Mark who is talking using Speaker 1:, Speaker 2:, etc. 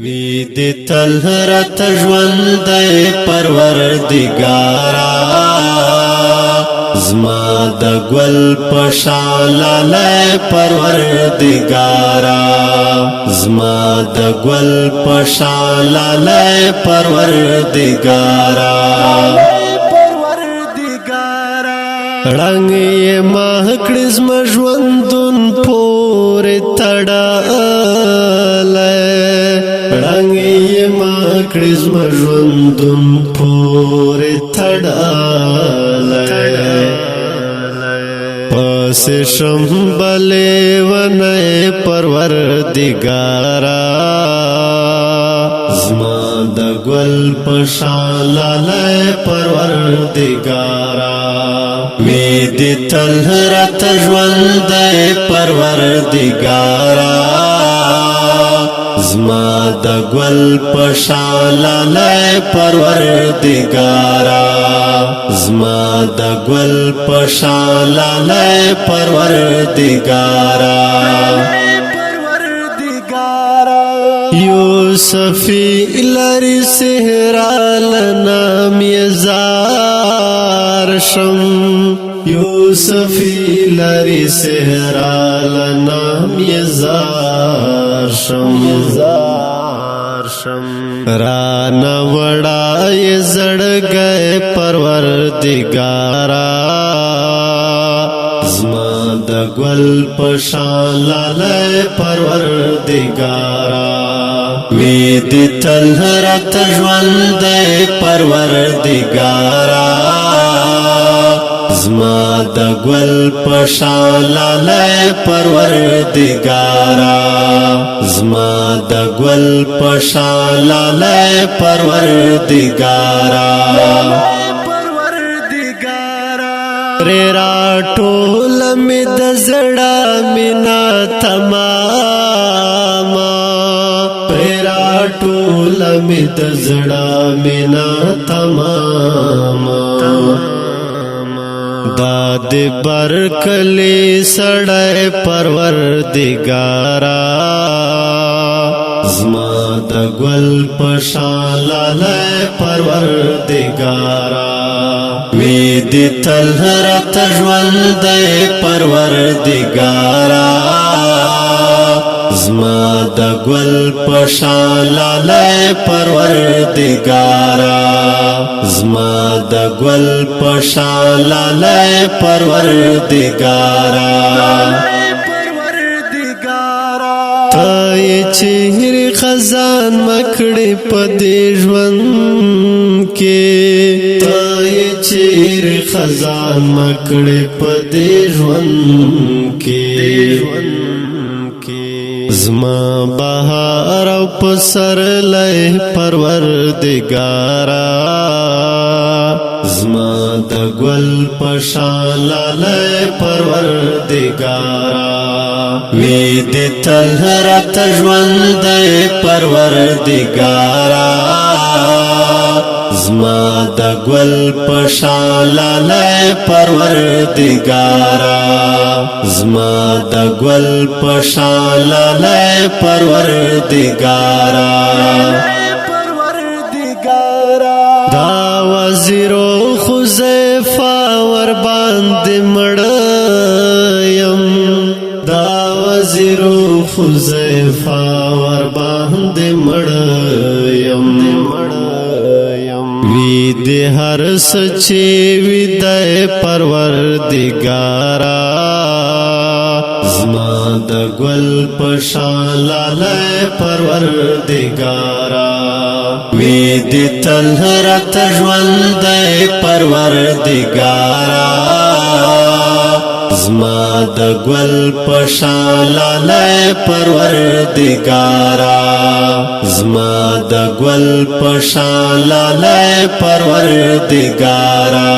Speaker 1: وید تل رت ژوند پروردگارا زما د ګل پشاله پروردگارا زما د ګل پشاله پروردگارا رنگ یې مهکړې زما ژوندون پورې تړلی رنگ یې مهکړې زما ژوندون پورې تړلی پسې شم بلې ونې پروردګاره زما د ګل په شان لاله پروردګاره وې دې تل راته ژوند پروردګاره زما د ګل په شان لاله پروردګاره زما د ګل په شان لاله پروردګاره یوسفی لری سهرال نام یزار شم یوسفی لری سهرال نام یزار شم رانا وڑای زڑگئے پروردگارا زما د ګل په شان لاله پروردگارا وې دې تل راته ژوند پروردگارا زما د ګل په شان لاله پروردگارا زما د ګل په شان لاله پروردگارا ریرا ټول می د زړه مینا تماما ریرا ټول می د زړه مینا تماما داد برکلی سړی پروردګارا زما د ګل په شان لاله پروردګارا وې دې تل راته ژوند پروردګارا زما د ګل په شان لاله پروردګارا زما د ګل په شان لاله پروردګارا تای چهره خزان مکړې په دې ژوند کې تای چهره خزان مکړې په دې ژوند کې زما بهار او پسرلی پروردګارا زما د ګل په شان لاله پروردګارا وې دې تل راته ژوند پروردګارا زما د ګل په شان لاله پروردګارا زما د ګل په شان لاله پروردګارا دا وزیرو خزیفه ور باندې مړیم دا وزیرو خزیفه ور باندې مړیم وی دې هر سچې وی د پروردګارا زما د ګل په شان لاله پروردګارا وې دې تل راته ژوند پروردګارا زما د ګل په شان لاله پروردګارا زما د ګل په شان لاله پروردګارا